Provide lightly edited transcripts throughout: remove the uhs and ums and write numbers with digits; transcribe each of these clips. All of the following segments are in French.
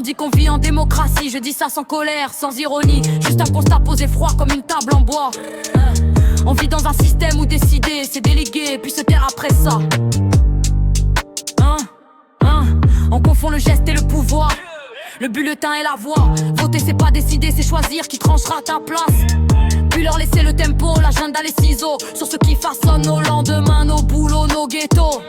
On dit qu'on vit en démocratie, je dis ça sans colère, sans ironie. Juste un constat posé froid comme une table en bois. On vit dans un système où décider, c'est déléguer, puis se taire après ça. On confond le geste et le pouvoir, le bulletin et la voix. Voter c'est pas décider, c'est choisir qui tranchera ta place. Puis leur laisser le tempo, l'agenda, les ciseaux sur ce qui façonne nos lendemains, nos boulots, nos ghettos.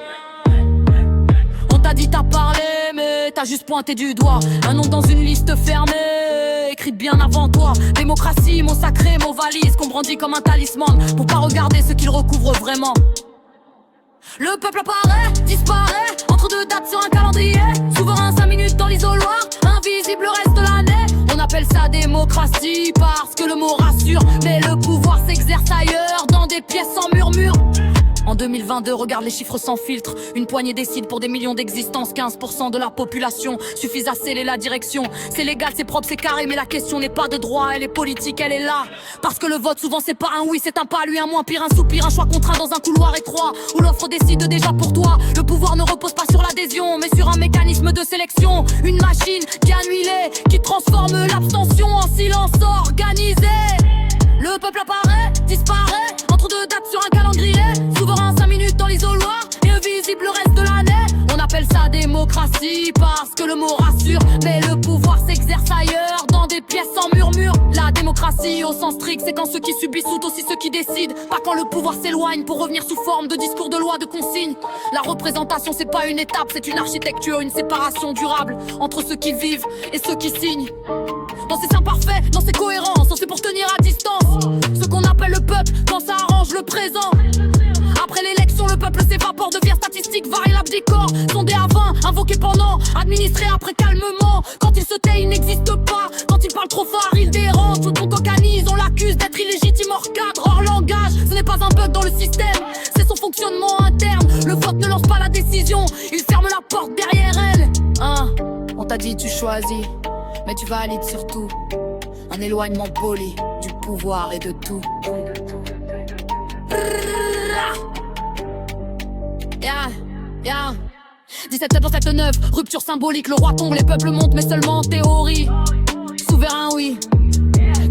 On t'a dit t'as parlé, mais t'as juste pointé du doigt un nom dans une liste fermée, écrite bien avant toi. Démocratie, mot sacré, mot valise, qu'on brandit comme un talisman pour pas regarder ce qu'il recouvre vraiment. Le peuple apparaît, disparaît, entre deux dates sur un calendrier. Souverain 5 minutes dans l'isoloir, invisible le reste de l'année. On appelle ça démocratie parce que le mot rassure, mais le pouvoir s'exerce ailleurs, dans des pièces sans murmure. En 2022, regarde les chiffres sans filtre. Une poignée décide pour des millions d'existences. 15% de la population suffisent à sceller la direction. C'est légal, c'est propre, c'est carré, mais la question n'est pas de droit, elle est politique, elle est là. Parce que le vote souvent c'est pas un oui, c'est un pas, lui un moins, pire un soupir, un choix contraint dans un couloir étroit où l'offre décide déjà pour toi. Le pouvoir ne repose pas sur l'adhésion, mais sur un mécanisme de sélection. Une machine qui a huilé, qui transforme l'abstention en silence organisé. Le peuple apparaît, disparaît, entre deux dates sur un calendrier. Souverain 5 minutes dans l'isoloir, et invisible le reste de l'année. On appelle ça démocratie parce que le mot rassure, mais le pouvoir s'exerce ailleurs, dans des pièces sans murmure. La démocratie au sens strict, c'est quand ceux qui subissent sont aussi ceux qui décident. Pas quand le pouvoir s'éloigne pour revenir sous forme de discours, de loi, de consignes. La représentation c'est pas une étape, c'est une architecture, une séparation durable entre ceux qui vivent et ceux qui signent. Dans ses imparfaits, dans ses cohérences, on sait pour tenir à distance ce qu'on appelle le peuple quand ça arrange le présent. Après l'élection, le peuple s'évapore, devient statistique, variable des corps. Sondé à 20, invoqué pendant, administré après calmement. Quand il se tait, il n'existe pas. Quand il parle trop fort, il dérange. Tout on cocanise, on l'accuse d'être illégitime hors cadre, hors langage. Ce n'est pas un bug dans le système, c'est son fonctionnement interne. Le vote ne lance pas la décision, il ferme la porte derrière elle. On t'a dit tu choisis, mais tu valides surtout un éloignement poli du pouvoir et de tout. Yeah. 17-7 dans 7-9, rupture symbolique, le roi tombe, les peuples montent, mais seulement en théorie. Souverain oui,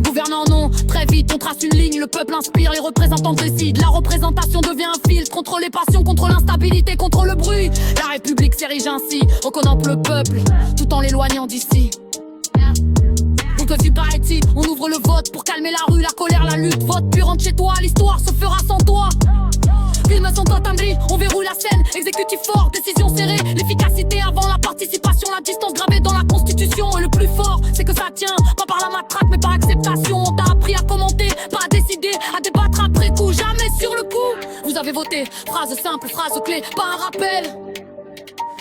gouvernant non, très vite on trace une ligne, le peuple inspire, les représentants décident. La représentation devient un filtre, contre les passions, contre l'instabilité, contre le bruit. La République s'érige ainsi, on contemple le peuple, tout en l'éloignant d'ici. Donc si paraît-il, on ouvre le vote pour calmer la rue, la colère, la lutte. Vote puis rentre chez toi, l'histoire se fera sans toi. Films sont attendris, on verrouille la scène. Exécutif fort, décision serrée. L'efficacité avant la participation, la distance gravée dans la constitution. Et le plus fort, c'est que ça tient, pas par la matraque mais par acceptation. On t'a appris à commenter, pas à décider, à débattre après coup, jamais sur le coup. Vous avez voté, phrase simple, phrase clé, pas un rappel,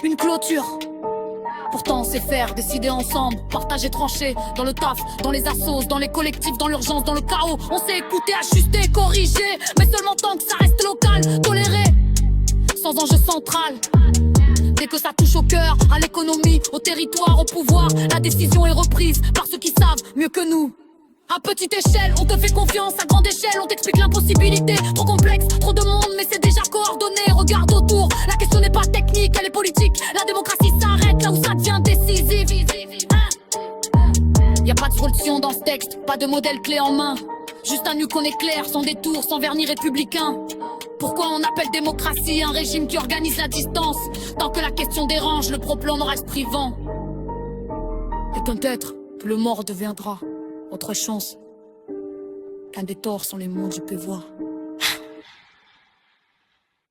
une clôture. Pourtant on sait faire, décider ensemble, partager, trancher, dans le taf, dans les assos, dans les collectifs, dans l'urgence, dans le chaos. On sait écouter, ajuster, corriger, mais seulement tant que ça reste local, toléré, sans enjeu central. Dès que ça touche au cœur, à l'économie, au territoire, au pouvoir, la décision est reprise par ceux qui savent mieux que nous. À petite échelle, on te fait confiance, à grande échelle, on t'explique l'impossibilité. Trop complexe, trop de monde, mais c'est déjà coordonné. Regarde autour, la question n'est pas technique, elle est politique. La démocratie s'arrête là où ça devient décisif. Y'a pas de solution dans ce texte, pas de modèle clé en main. Juste un nu qu'on éclaire, sans détour, sans vernis républicain. Pourquoi on appelle démocratie un régime qui organise la distance? Tant que la question dérange, le propos en reste privant. Et peut-être que le mort deviendra autre chance qu'un des torts sont les mondes, je peux voir.